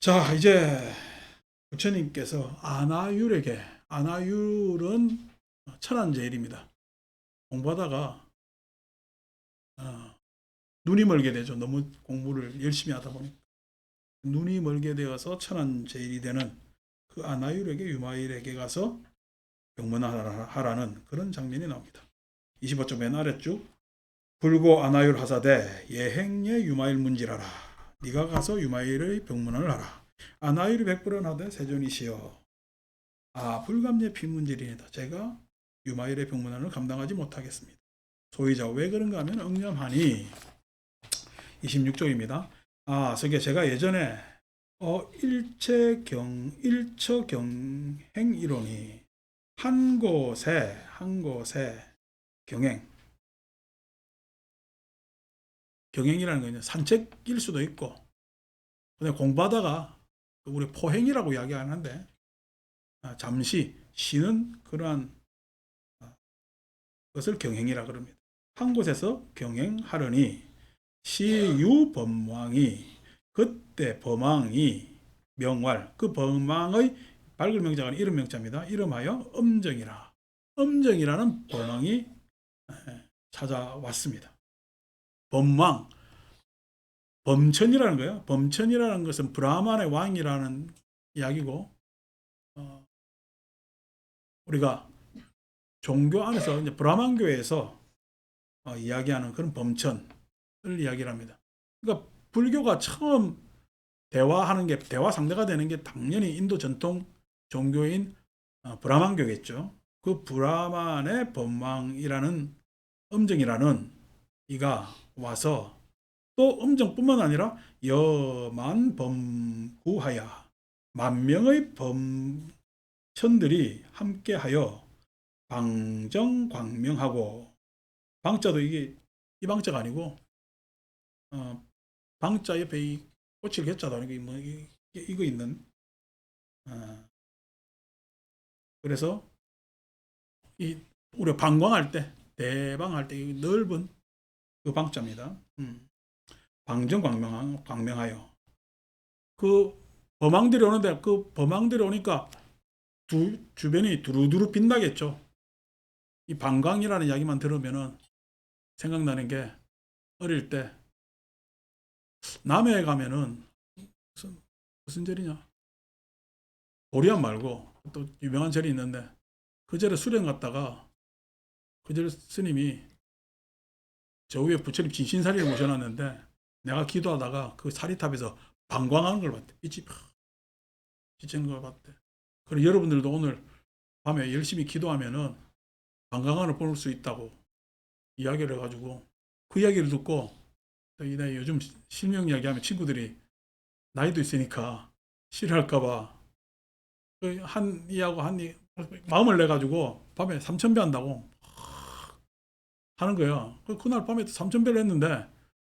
자, 이제 부처님께서 아나율에게, 아나율은 천안제일입니다. 공부하다가 눈이 멀게 되죠. 너무 공부를 열심히 하다 보니까. 눈이 멀게 되어서 천안제일이 되는 그 아나율에게, 유마일에게 가서 병문하라는 그런 장면이 나옵니다. 25쪽 맨 아래쪽. 불고 아나율 하사대 예행ye 유마일 문지라라. 네가 가서 유마일의 병문안을 하라. 아나율이 백불언하되 세존이시여. 불감ye 피문질이니다. 제가 유마일의 병문안을 감당하지 못하겠습니다. 소위자 왜 그런가 하면 응념하니 26쪽입니다. 저게 제가 예전에 일처경행 이론이 한 곳에 경행이라는 거는 산책일 수도 있고, 근데 공부하다가 우리 포행이라고 이야기하는데 잠시 쉬는 그러한 것을 경행이라 그럽니다. 한 곳에서 경행하려니 시유범왕이, 그때 범왕이 명왈, 그 범왕의 밝을 명자가 이름 명자입니다. 이름하여 엄정이라, 엄정이라는 범왕이 찾아왔습니다. 범왕, 범천이라는 거예요. 범천이라는 것은 브라만의 왕이라는 이야기고, 우리가 종교 안에서 이제 브라만교에서 이야기하는 그런 범천을 이야기를 합니다. 그러니까 불교가 처음 대화하는 게, 대화 상대가 되는 게 당연히 인도 전통 종교인 브라만교겠죠. 그 브라만의 범왕이라는 엄정이라는 이가 와서 또 엄정뿐만 아니라 여만 범구하여 만 명의 범천들이 함께하여 방정광명하고, 방자도 이게 이 방자가 아니고 방자 옆에 이 꼬칠 개자도 아니고 뭐 이거 있는, 그래서 이 우리가 방광할 때, 대방할 때 이 넓은 그 방자입니다. 방정광명하여 그 범왕들이 오는데, 그 범왕들이 오니까 주변이 두루두루 빛나겠죠. 이 방광이라는 이야기만 들으면은 생각나는 게, 어릴 때 남해에 가면은 무슨 절이냐, 보리암 말고 또 유명한 절이 있는데, 그 절에 수련 갔다가 그 절 스님이 저 위에 부처님 진신사리를 모셔놨는데, 내가 기도하다가 그 사리탑에서 방광하는 걸 봤대. 빛이 팍 비치는 걸 봤대. 그리고 여러분들도 오늘 밤에 열심히 기도하면은 방광을 볼 수 있다고 이야기를 해가지고, 그 이야기를 듣고 나 요즘 실명 이야기하면 친구들이 나이도 있으니까 싫어할까봐 한 이하고 마음을 내가지고 밤에 삼천배 한다고 하는 거야. 그날 밤에 삼천배를 했는데,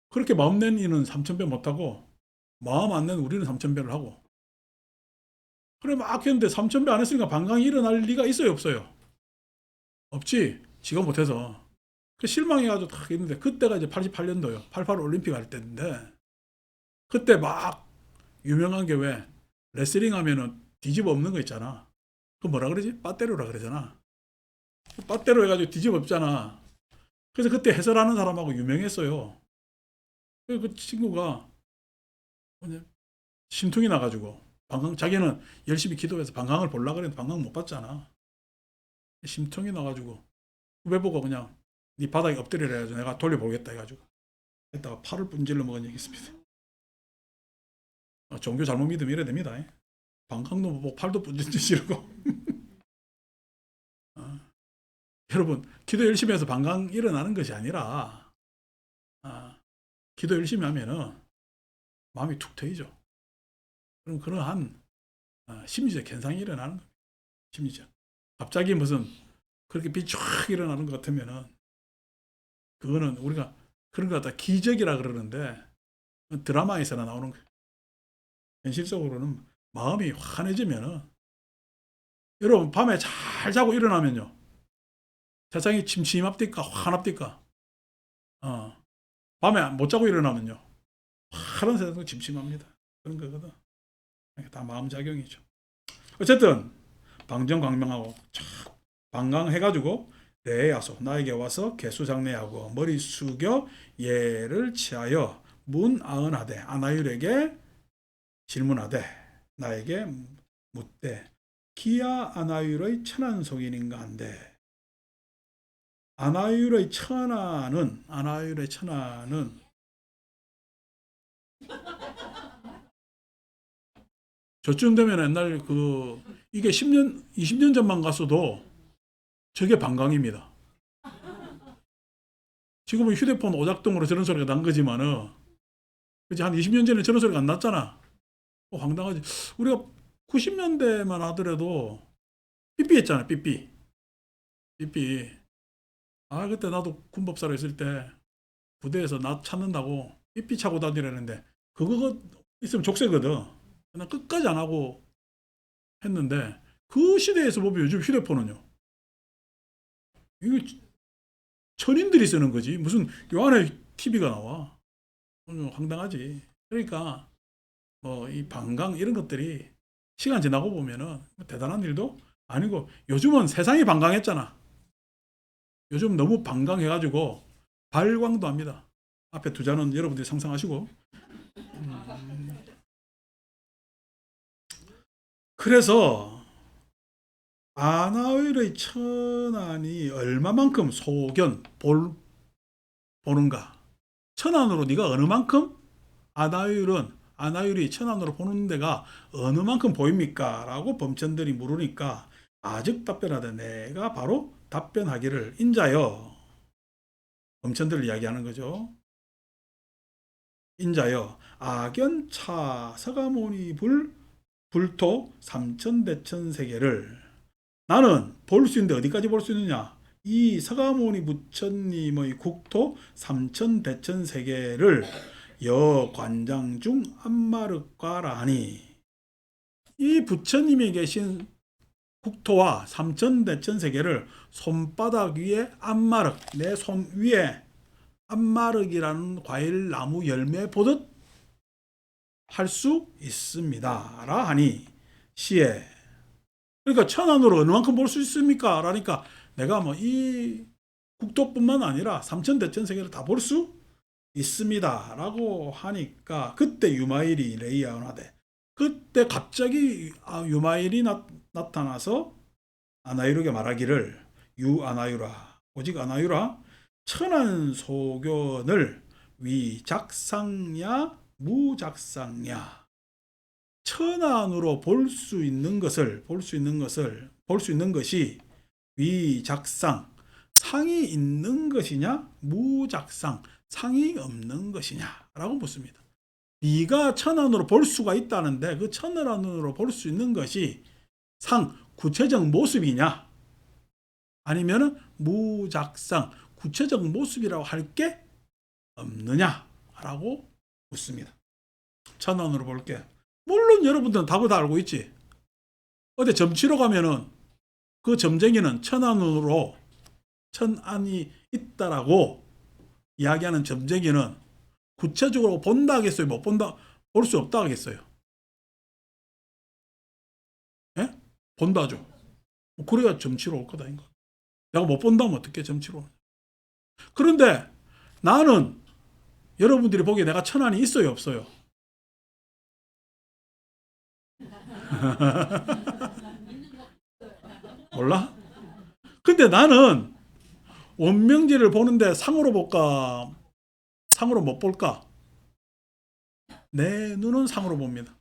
그렇게 마음 낸 이는 삼천배 못하고 마음 안 낸 우리는 삼천배를 하고, 그래 막 했는데 삼천배 안 했으니까 방광이 일어날 리가 있어요, 없어요? 없지. 지가 못해서. 그 실망해가지고 딱 했는데, 그때가 이제 88년도요. 88 올림픽 할 때인데, 그때 막 유명한 게, 왜 레슬링 하면은 뒤집어 엎는 거 있잖아. 그 뭐라 그러지? 빠떼로라 그러잖아. 빠떼로 해가지고 뒤집어 엎잖아. 그래서 그때 해설하는 사람하고 유명했어요. 그 친구가 심통이 나가지고, 자기는 열심히 기도해서 방광을 보려고 그랬는데 방광 못 봤잖아. 심통이 나가지고 후배 보고 그냥 네 바닥에 엎드리라 해가지고 내가 돌려보겠다 해가지고 했다가 팔을 분질러 먹은 적이 있습니다. 종교 잘못 믿으면 이래 됩니다. 방광도 못 보고 팔도 분질러고. 여러분, 기도 열심히 해서 방광 일어나는 것이 아니라, 기도 열심히 하면은 마음이 툭 트이죠. 그럼 그러한 심리적 현상이 일어나는 겁니다. 심리적. 갑자기 무슨 그렇게 빛이 쫙 일어나는 것 같으면은, 그거는 우리가 그런 거 갖다 기적이라 그러는데, 드라마에서나 나오는 거예요. 현실적으로는 마음이 환해지면은, 여러분 밤에 잘 자고 일어나면요, 세상이 침침합니까 환합니까? 밤에 못 자고 일어나면요, 파란 세상도 침침합니다. 그런 거거든. 다 마음작용이죠. 어쨌든 방정광명하고 방광해가지고 레야소 나에게 와서 개수장례하고 머리 숙여 예를 취하여 문아은하되 아나율에게 질문하되 나에게 묻되 기야 아나율의 천한 속인인가 한데 아나율의 천하는 저쯤 되면 옛날 이게 10년 20년 전만 갔어도 저게 방광입니다. 지금은 휴대폰 오작동으로 저런 소리가 난 거지만은 그치 한 20년 전에 저런 소리가 안 났잖아. 황당하지. 우리가 90년대만 하더라도 삐삐 했잖아. 삐삐. 그때 나도 군법사로 있을 때 부대에서 나 찾는다고 삐삐 차고 다니려는데 그거 있으면 족쇄거든. 난 끝까지 안 하고 했는데 그 시대에서 보면 요즘 휴대폰은요. 이거 천인들이 쓰는 거지. 무슨 요 안에 TV가 나와. 황당하지. 그러니까 이 방광 이런 것들이 시간 지나고 보면은 대단한 일도 아니고 요즘은 세상이 방광했잖아. 요즘 너무 방광해가지고 발광도 합니다. 앞에 두 잔은 여러분들이 상상하시고. 그래서 아나율의 천안이 얼마만큼 소견 보는가. 천안으로 네가 어느 만큼 아나율이 천안으로 보는 데가 어느 만큼 보입니까? 라고 범천들이 물으니까 아직 답변하되 내가 바로 답변하기를 인자여. 범천들을 이야기하는 거죠. 인자여 악연차 서가모니 불토 삼천대천세계를 나는 볼 수 있는데 어디까지 볼 수 있느냐? 이 서가모니 부처님의 국토 삼천대천세계를 여관장 중 안마륵과라니. 이 부처님이 계신 국토와 삼천대천세계를 손바닥 위에 안마륵, 내 손 위에 안마륵이라는 과일 나무 열매 보듯 할 수 있습니다. 라 하니 시에. 그러니까 천안으로 어느 만큼 볼 수 있습니까? 라니까 내가 이 국토뿐만 아니라 삼천대천세계를 다 볼 수 있습니다. 라고 하니까 그때 유마일이 레이아운하되 그때 갑자기 유마일이 나타나서 아나유르에게 말하기를 유아나유라 오직 아나유라 천안 소견을 위작상야 무작상야 천안으로 볼 수 있는 것이 위작상 상이 있는 것이냐 무작상 상이 없는 것이냐 라고 묻습니다. 네가 천안으로 볼 수가 있다는데 그 천안으로 볼 수 있는 것이 구체적 모습이냐 아니면 무작상 구체적 모습이라고 할 게 없느냐 라고 묻습니다. 천안으로 볼게. 물론 여러분들은 답을 다 알고 있지. 어디 점치러 가면은 그 점쟁이는 천안이 있다라고 이야기하는 점쟁이는 구체적으로 본다 하겠어요? 못 본다? 볼 수 없다 하겠어요? 예? 본다죠. 그래야 점치러 올 거다. 내가 못 본다면 어떻게 점치러 오냐. 그런데 나는 여러분들이 보기에 내가 천안이 있어요? 없어요? 몰라? 근데 나는 원명지를 보는데 상으로 볼까? 상으로 못 볼까? 내 눈은 상으로 봅니다.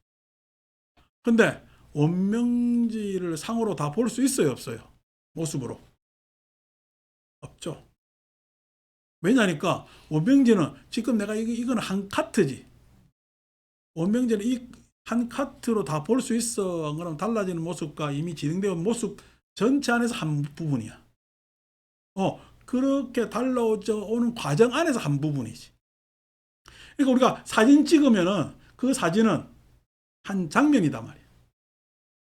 근데 원명지를 상으로 다 볼 수 있어요? 없어요? 모습으로? 없죠. 왜냐니까 원명지는 지금 내가 이건 한 카트지. 원명지는 이 한 카트로 다 볼 수 있어. 그럼 달라지는 모습과 이미 진행되어 모습 전체 안에서 한 부분이야. 그렇게 달라오는 과정 안에서 한 부분이지. 그러니까 우리가 사진 찍으면은 그 사진은 한 장면이단 말이야.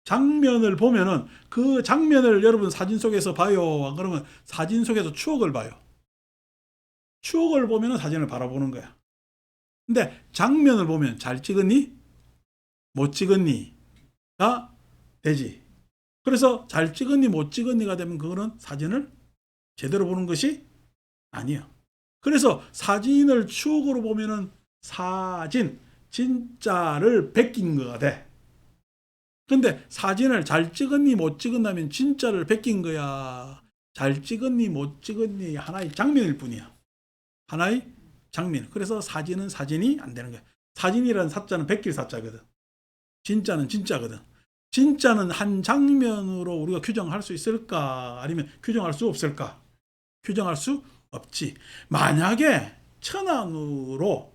장면을 보면은 그 장면을 여러분 사진 속에서 봐요. 그러면 사진 속에서 추억을 봐요. 추억을 보면은 사진을 바라보는 거야. 근데 장면을 보면 잘 찍었니? 못 찍었니? 되지. 그래서 잘 찍었니 못 찍었니가 되면 그거는 사진을 제대로 보는 것이 아니야. 그래서 사진을 추억으로 보면은 사진, 진짜를 베낀 거가 돼. 근데 사진을 잘 찍었니 못 찍었냐면 진짜를 베낀 거야. 잘 찍었니 못 찍었니 하나의 장면일 뿐이야. 하나의 장면. 그래서 사진은 사진이 안 되는 거야. 사진이라는 사자는 베낄 사자거든. 진짜는 진짜거든. 진짜는 한 장면으로 우리가 규정할 수 있을까? 아니면 규정할 수 없을까? 규정할 수 없지. 만약에 천안으로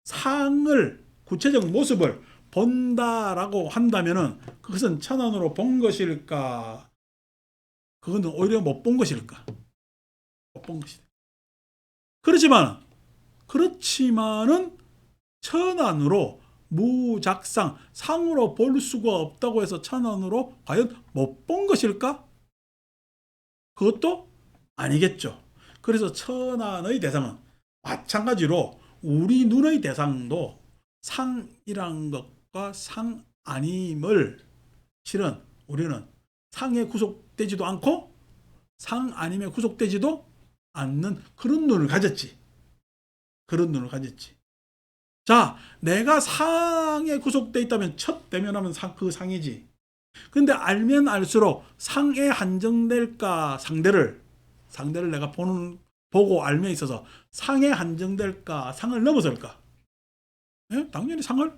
상을 구체적 모습을 본다라고 한다면은 그것은 천안으로 본 것일까? 그거는 오히려 못 본 것일까? 못 본 것이다. 그렇지만은 천안으로 무작상 상으로 볼 수가 없다고 해서 천안으로 과연 못 본 것일까? 그것도 아니겠죠. 그래서 천안의 대상은 마찬가지로 우리 눈의 대상도 상이란 것과 상 아님을 실은 우리는 상에 구속되지도 않고 상 아님에 구속되지도 않는 그런 눈을 가졌지. 그런 눈을 가졌지. 자, 내가 상에 구속돼 있다면 첫 대면하면 그 상이지. 근데 알면 알수록 상에 한정될까 상대를 내가 보고 알면 있어서 상에 한정될까 상을 넘어설까? 예? 당연히 상을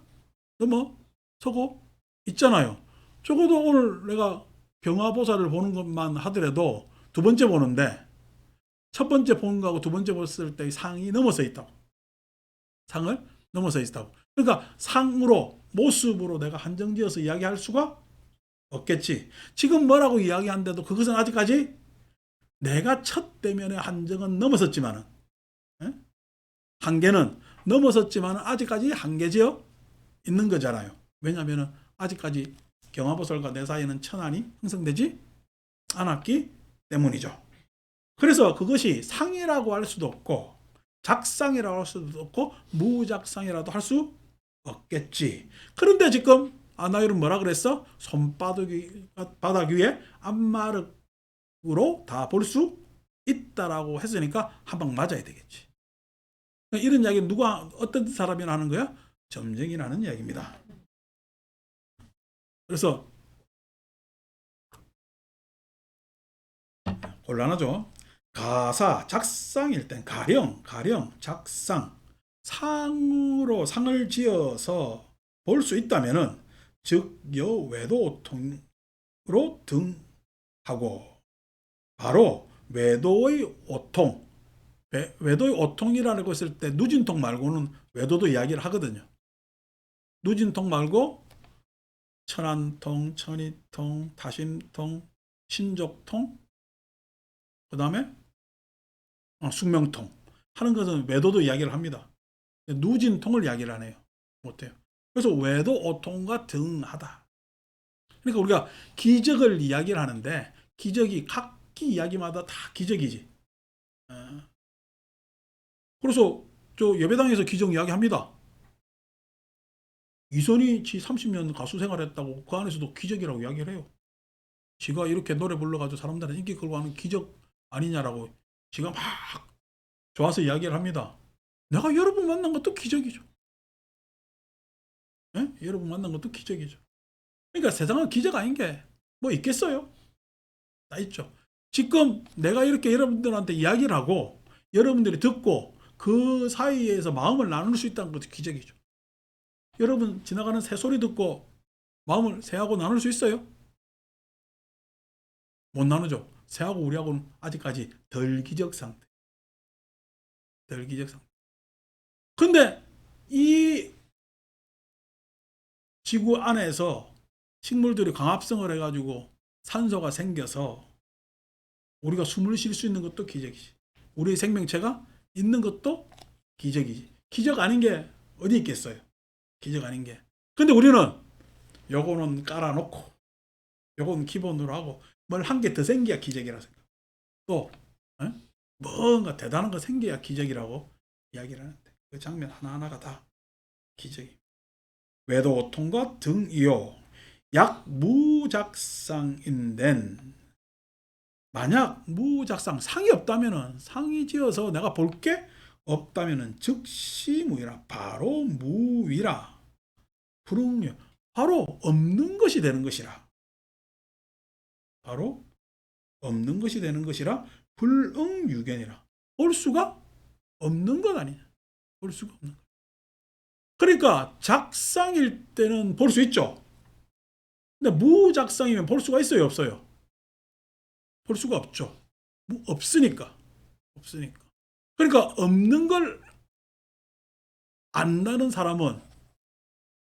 넘어서고 있잖아요. 적어도 오늘 내가 경화보살을 보는 것만 하더라도 두 번째 보는데 첫 번째 보는 거하고 두 번째 봤을 때 상이 넘어서 있다고. 상을 넘어서 있다고. 그러니까 상으로 모습으로 내가 한정지어서 이야기할 수가 없겠지. 지금 뭐라고 이야기한데도 그것은 아직까지 내가 첫 대면의 한정은 넘어섰지만은 한계는 넘어섰지만은 아직까지 한계지어 있는 거잖아요. 왜냐하면 아직까지 경화보살과 내 사이에는 천안이 형성되지 않았기 때문이죠. 그래서 그것이 상이라고 할 수도 없고 작상이라고 할 수도 없고 무작상이라도 할 수 없겠지. 그런데 지금 아나율은 뭐라 그랬어? 손바닥 위에 앞마륵으로 다 볼 수 있다라고 했으니까 한 방 맞아야 되겠지. 이런 이야기는 누가 어떤 사람이 하는 거야? 점쟁이라는 이야기입니다. 그래서 곤란하죠. 가사, 작상일 땐 가령, 작상, 상으로 상을 지어서 볼 수 있다면은 즉 여외도 오통으로 등하고 바로 외도의 오통, 외도의 오통이라는 것을 때 누진통 말고는 외도도 이야기를 하거든요. 누진통 말고 천안통, 천이통, 다심통, 신족통, 그 다음에 숙명통 하는 것은 외도도 이야기를 합니다. 누진통을 이야기를 안 해요. 못해요. 그래서 외도 오통과 등하다. 그러니까 우리가 기적을 이야기를 하는데 기적이 각기 이야기마다 다 기적이지. 그래서 저 예배당에서 기적 이야기합니다. 이선희 지 30년 가수 생활했다고 그 안에서도 기적이라고 이야기를 해요. 지가 이렇게 노래 불러가지고 사람들한테 인기 끌고 하는 기적 아니냐라고 지가 막 좋아서 이야기를 합니다. 내가 여러분 만난 것도 기적이죠. 예? 여러분 만난 것도 기적이죠. 그러니까 세상은 기적 아닌 게 뭐 있겠어요? 다 있죠. 지금 내가 이렇게 여러분들한테 이야기를 하고 여러분들이 듣고 그 사이에서 마음을 나눌 수 있다는 것도 기적이죠. 여러분 지나가는 새소리 듣고 마음을 새하고 나눌 수 있어요? 못 나누죠. 새하고 우리하고는 아직까지 덜 기적 상태. 덜 기적 상태. 근데 이 지구 안에서 식물들이 광합성을 해가지고 산소가 생겨서 우리가 숨을 쉴 수 있는 것도 기적이지. 우리의 생명체가 있는 것도 기적이지. 기적 아닌 게 어디 있겠어요? 기적 아닌 게. 근데 우리는 요거는 깔아놓고 요거는 기본으로 하고 뭘 한 개 더 생겨야 기적이라 생각. 또 뭔가 대단한 거 생겨야 기적이라고 이야기를 하는데 그 장면 하나하나가 다 기적이. 외도 오통과 등이요. 약무작상인데 만약 무작상 상이 없다면은 상이 지어서 내가 볼 게 없다면은 즉시 무위라 바로 무위라 불응유 바로 없는 것이 되는 것이라 바로 없는 것이 되는 것이라 불응유견이라 볼 수가 없는 것 아니냐 볼 수가 없는 것. 그러니까 작상일 때는 볼 수 있죠. 근데 무작상이면 볼 수가 있어요 없어요? 볼 수가 없죠. 없으니까. 없으니까. 그러니까 없는 걸 안다는 사람은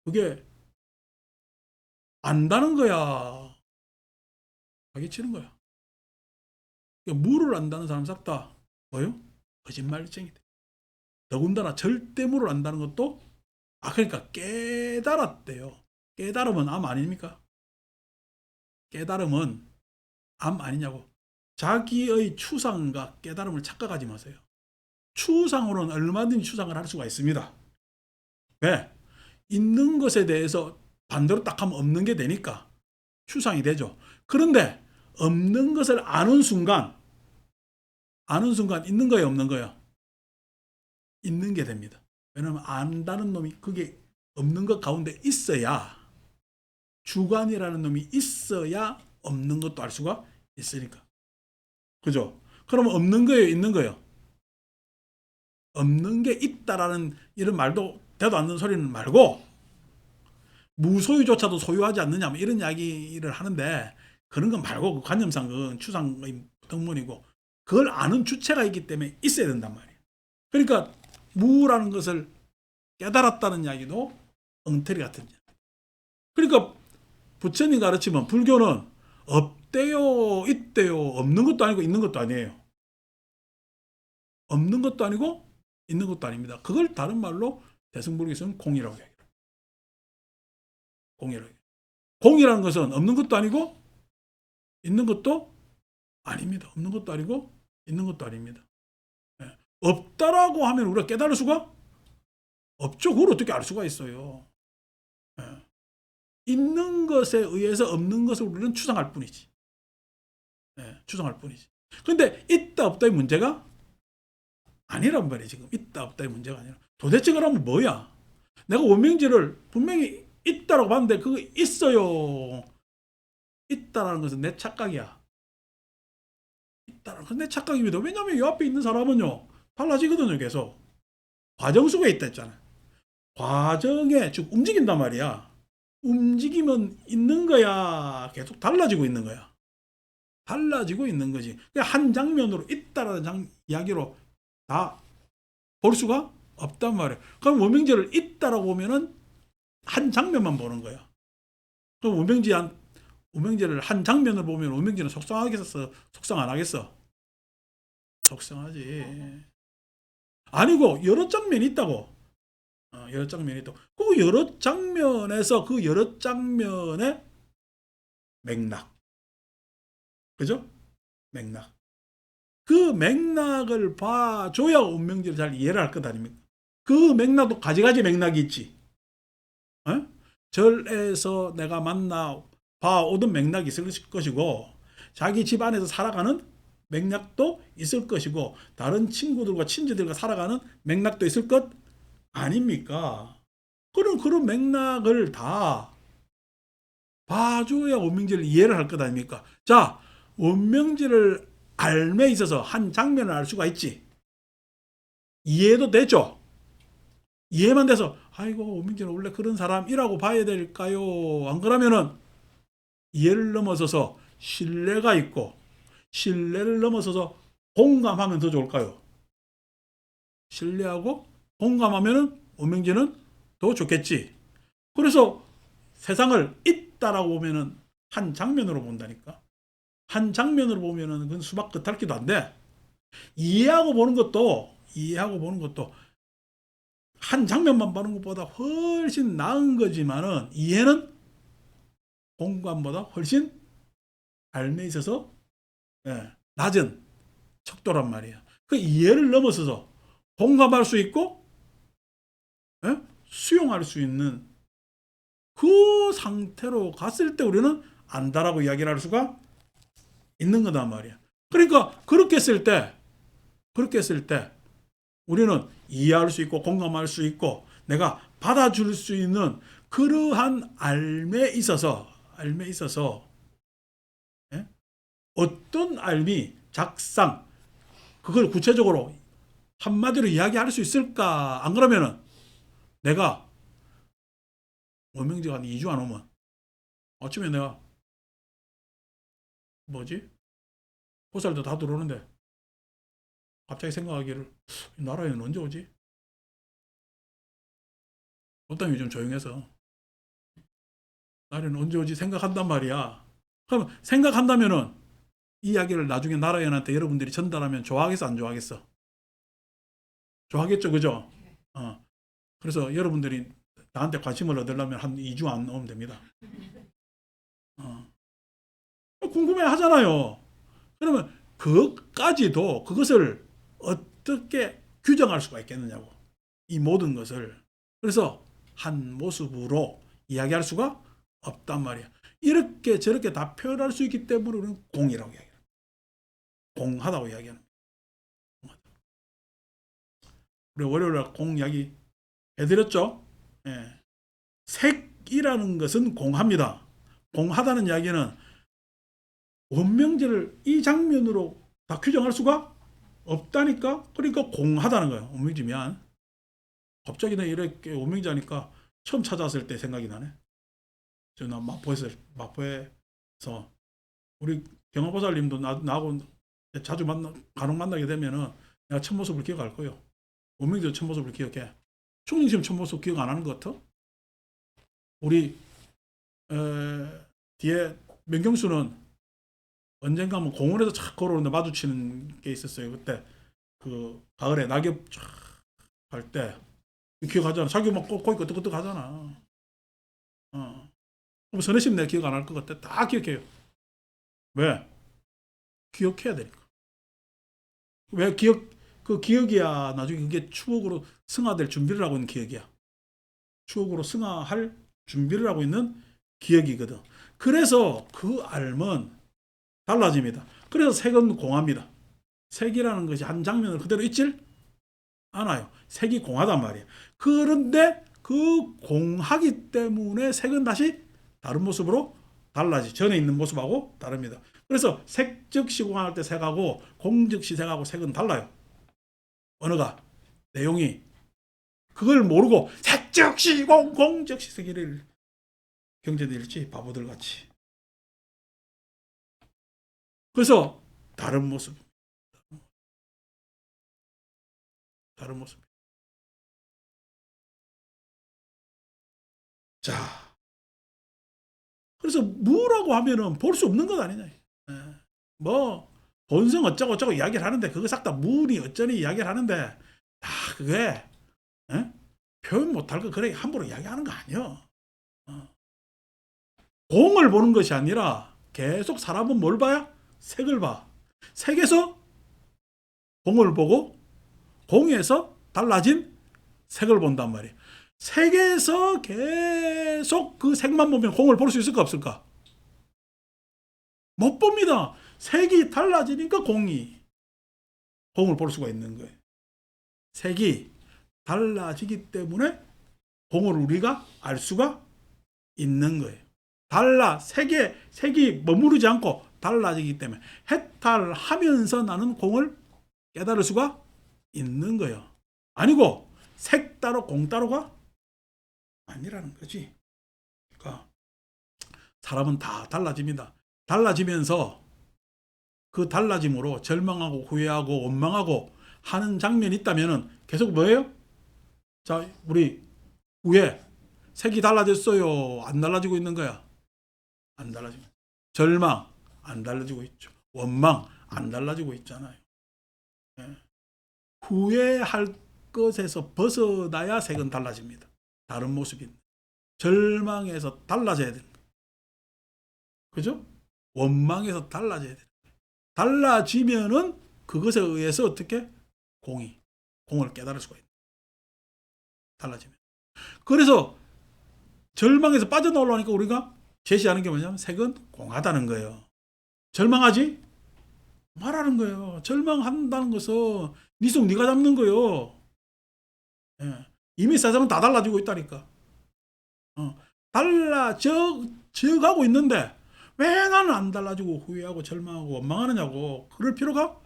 그게 안다는 거야. 사기치는 거야. 그러니까 무를 안다는 사람 싹 다 뭐요? 거짓말쟁이다. 더군다나 절대 무를 안다는 것도 그러니까 깨달았대요. 깨달으면 암 아닙니까? 깨달으면 암 아니냐고. 자기의 추상과 깨달음을 착각하지 마세요. 추상으로는 얼마든지 추상을 할 수가 있습니다. 왜? 있는 것에 대해서 반대로 딱 하면 없는 게 되니까 추상이 되죠. 그런데 없는 것을 아는 순간 있는 거예요, 없는 거예요? 있는 게 됩니다. 왜냐하면 안다는 놈이 그게 없는 것 가운데 있어야 주관이라는 놈이 있어야 없는 것도 알 수가 있으니까. 그죠? 그러면 없는 거예요, 있는 거예요? 없는 게 있다라는 이런 말도 되도 않는 소리는 말고 무소유조차도 소유하지 않느냐 뭐 이런 이야기를 하는데 그런 건 말고 그 관념상 그 추상의 덕문이고 그걸 아는 주체가 있기 때문에 있어야 된단 말이에요. 그러니까 무라는 것을 깨달았다는 이야기도 엉터리 같은 이야기. 그러니까 부처님 가르치면 불교는 없대요, 있대요, 없는 것도 아니고 있는 것도 아니에요. 없는 것도 아니고 있는 것도 아닙니다. 그걸 다른 말로 대승불교에서는 공이라고 해요. 공이라고 해요. 공이라는 것은 없는 것도 아니고 있는 것도 아닙니다. 없는 것도 아니고 있는 것도 아닙니다. 예. 없다라고 하면 우리가 깨달을 수가 없죠. 그걸 어떻게 알 수가 있어요. 예. 있는 것에 의해서 없는 것을 우리는 추상할 뿐이지. 예. 추상할 뿐이지. 그런데 있다 없다의 문제가 아니란 말이에요. 지금 있다 없다의 문제가 아니라 도대체 그러면 뭐야? 내가 원명지를 분명히 있다라고 봤는데 그거 있어요. 있다라는 것은 내 착각이야. 있다라는 것은 내 착각입니다. 왜냐하면 이 앞에 있는 사람은요 달라지거든요. 계속 과정 속에 있다 했잖아요. 과정에 즉 움직인단 말이야. 움직이면 있는 거야. 계속 달라지고 있는 거야. 달라지고 있는 거지. 한 장면으로 있다라는 이야기로 다 볼 수가 없단 말이에요. 그럼 원명제를 있다라고 보면은 한 장면만 보는 거야. 그럼 원명제를 한 장면을 보면 원명제는 속상하겠어? 속상 안 하겠어? 속상하지. 아니고 여러 장면이 있다고. 여러 장면이 있다고. 그 여러 장면에서 그 여러 장면의 맥락. 그죠? 맥락. 그 맥락을 봐줘야 운명제를 잘 이해를 할 것 아닙니까? 그 맥락도 가지가지 맥락이 있지. 어? 절에서 내가 만나 봐오던 맥락이 있을 것이고 자기 집 안에서 살아가는 맥락도 있을 것이고 다른 친구들과 친지들과 살아가는 맥락도 있을 것 아닙니까? 그런 맥락을 다 봐줘야 원명제를 이해를 할 것 아닙니까? 자, 원명제를 알매 있어서 한 장면을 알 수가 있지. 이해도 되죠. 이해만 돼서 아이고 원명제는 원래 그런 사람이라고 봐야 될까요? 안 그러면은 이해를 넘어서서 신뢰가 있고 신뢰를 넘어서서 공감하면 더 좋을까요? 신뢰하고 공감하면은 원명제는 더 좋겠지. 그래서 세상을 있다라고 보면은 한 장면으로 본다니까. 한 장면으로 보면은 그건 수박 겉핥기도 안 돼. 이해하고 보는 것도 한 장면만 보는 것보다 훨씬 나은 거지만은 이해는 공감보다 훨씬 삶에 있어서 낮은 척도란 말이야. 그 이해를 넘어서서 공감할 수 있고 수용할 수 있는 그 상태로 갔을 때 우리는 안다라고 이야기를 할 수가 있는 거단 말이야. 그러니까 그렇게 했을 때 우리는 이해할 수 있고 공감할 수 있고 내가 받아줄 수 있는 그러한 알매 있어서 예? 어떤 알미 작상 그걸 구체적으로 한마디로 이야기할 수 있을까? 안 그러면은 내가 원명제가 한 2주 안 오면 아침에 내가 뭐지? 보살도 다 들어오는데 갑자기 생각하기를 나라에는 언제 오지? 어떤 좀 조용해서 나라에는 언제 오지 생각한단 말이야. 그럼 생각한다면은 이 이야기를 나중에 나라연한테 여러분들이 전달하면 좋아하겠어 안 좋아하겠어? 좋아하겠죠, 그죠? 그래서 여러분들이 나한테 관심을 얻으려면 한 2주 안 오면 됩니다. 궁금해 하잖아요. 그러면 그것까지도 그것을 어떻게 규정할 수가 있겠느냐고. 이 모든 것을. 그래서 한 모습으로 이야기할 수가 없단 말이야. 이렇게 저렇게 다 표현할 수 있기 때문에 우리는 공이라고 이야기해요. 공하다고 이야기하는 거예요. 우리 월요일에 공 이야기 해드렸죠? 예. 색이라는 것은 공합니다. 공하다는 이야기는 원명제를 이 장면으로 다 규정할 수가 없다니까? 그러니까 공하다는 거예요. 원명제면. 갑자기 내가 이렇게 원명제하니까 처음 찾아왔을 때 생각이 나네. 나 마포에서 우리 경화보살님도 나하고 자주 간혹 만나게 되면은 내가 첫 모습을 기억할 거예요. 원명제 첫 모습을 기억해. 충nings심 첫 모습 기억 안 하는 것 같아? 우리 뒤에 명경수는 언젠가 뭐 공원에서 착 걸어오는데 마주치는 게 있었어요. 그때 그 가을에 낙엽 쫙 갈 때 기억하잖아. 자기 막 거기 끄떡끄떡 하잖아. 그럼 선혜심 내가 기억 안 할 것 같아. 다 기억해요. 왜? 기억해야 되니까. 왜 그 기억이야. 나중에 그게 추억으로 승화될 준비를 하고 있는 기억이야. 추억으로 승화할 준비를 하고 있는 기억이거든. 그래서 그 알은 달라집니다. 그래서 색은 공합니다. 색이라는 것이 한 장면을 그대로 있질 않아요. 색이 공하단 말이에요. 그런데 그 공하기 때문에 색은 다시 다른 모습으로 달라지. 전에 있는 모습하고 다릅니다. 그래서 색 즉시 공할 때 색하고 공 즉시 색하고 색은 달라요. 언어가 내용이 그걸 모르고 색 즉시 공 즉시 색이를 경제도 읽지 바보들 같이. 그래서 다른 모습. 다른 모습. 자, 그래서 뭐라고 하면은 볼 수 없는 것 아니냐. 뭐 본성 어쩌고 저쩌고 이야기를 하는데 그거 싹 다 무리 어쩌니 이야기를 하는데 다 그게 표현 못할 거 그래 함부로 이야기하는 거 아니야. 공을 보는 것이 아니라 계속 사람은 뭘 봐야? 색을 봐. 색에서 공을 보고 공에서 달라진 색을 본단 말이에요. 색에서 계속 그 색만 보면 공을 볼 수 있을까 없을까? 못 봅니다. 색이 달라지니까 공을 볼 수가 있는 거예요. 색이 달라지기 때문에 공을 우리가 알 수가 있는 거예요. 색이 머무르지 않고 달라지기 때문에 해탈하면서 나는 공을 깨달을 수가 있는 거예요. 아니고 색 따로 공 따로가 아니라는 거지. 그러니까 사람은 다 달라집니다. 달라지면서 그 달라짐으로 절망하고 후회하고 원망하고 하는 장면이 있다면 계속 뭐예요? 자, 우리 후에 색이 달라졌어요. 안 달라지고 있는 거야. 안 달라지고. 절망 안 달라지고 있죠. 원망 안 달라지고 있잖아요. 네. 후회할 것에서 벗어나야 색은 달라집니다. 다른 모습이. 절망에서 달라져야 됩니다. 그죠? 원망에서 달라져야 돼요. 달라지면은 그것에 의해서 어떻게? 공을 깨달을 수가 있다. 달라지면. 그래서 절망에서 빠져나오려니까 우리가 제시하는 게 뭐냐면 색은 공하다는 거예요. 절망하지 말하는 거예요. 절망한다는 것은 네 속 네가 잡는 거예요. 예. 이미 세상은 다 달라지고 있다니까. 달라져 가고 있는데 왜 나는 안 달라지고 후회하고 절망하고 원망하느냐고. 그럴 필요가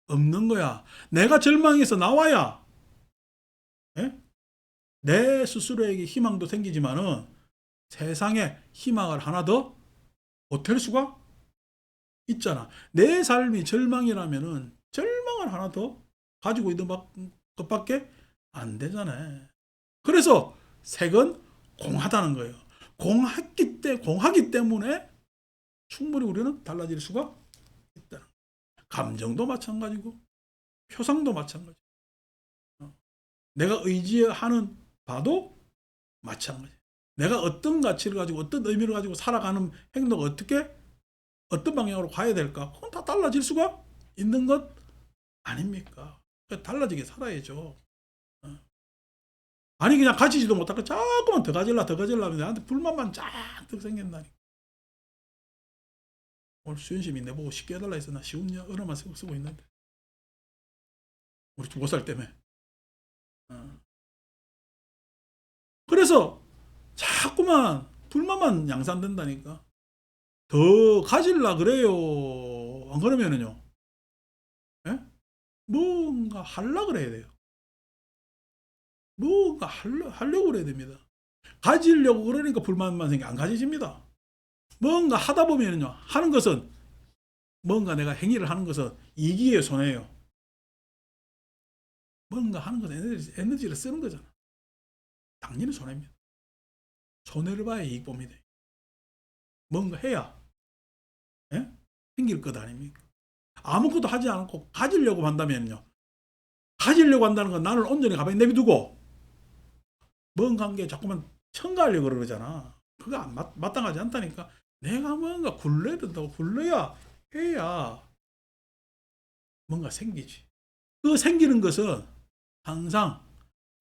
없는 거야. 내가 절망해서 나와야, 예? 내 스스로에게 희망도 생기지만은 세상에 희망을 하나 더 보탤 수가 있잖아. 내 삶이 절망이라면은 절망을 하나 더 가지고 있는 것밖에 안 되잖아요. 그래서 색은 공하다는 거예요. 공하기 때문에 충분히 우리는 달라질 수가 있다는 거예요. 감정도 마찬가지고 표상도 마찬가지. 내가 의지하는 바도 마찬가지. 내가 어떤 가치를 가지고 어떤 의미를 가지고 살아가는 행동을 어떤 방향으로 가야 될까? 그건 다 달라질 수가 있는 것 아닙니까? 달라지게 살아야죠. 아니 그냥 가지지도 못하고 자꾸만 더 가질라 하면 나한테 불만만 잔뜩 생긴다니까. 오늘 수연심이 내보고 쉽게 해달라 해서 나 쉬운 언어만 쓰고 있는데 우리 2살 때문에. 그래서 자꾸만 불만만 양산된다니까. 더 가질라 그래요. 안 그러면은요, 예? 뭔가 하려 그래야 돼요. 뭔가 하려고 그래야 됩니다. 가지려고 그러니까 불만만 생겨 안 가지집니다. 뭔가 하다 보면은요, 하는 것은 뭔가 내가 행위를 하는 것은 이기에 손해예요. 뭔가 하는 것은 에너지를 쓰는 거잖아. 당연히 손해입니다. 손해를 봐야 이익 봅니다. 뭔가 해야, 예? 생길 것 아닙니까? 아무것도 하지 않고 가지려고 한다면요. 가지려고 한다는 건 나를 온전히 가만히 내비두고 뭔가 한 게 자꾸만 첨가하려고 그러잖아. 그거 마땅하지 않다니까. 내가 뭔가 굴러야 된다고. 굴러야 해야 뭔가 생기지. 그 생기는 것은 항상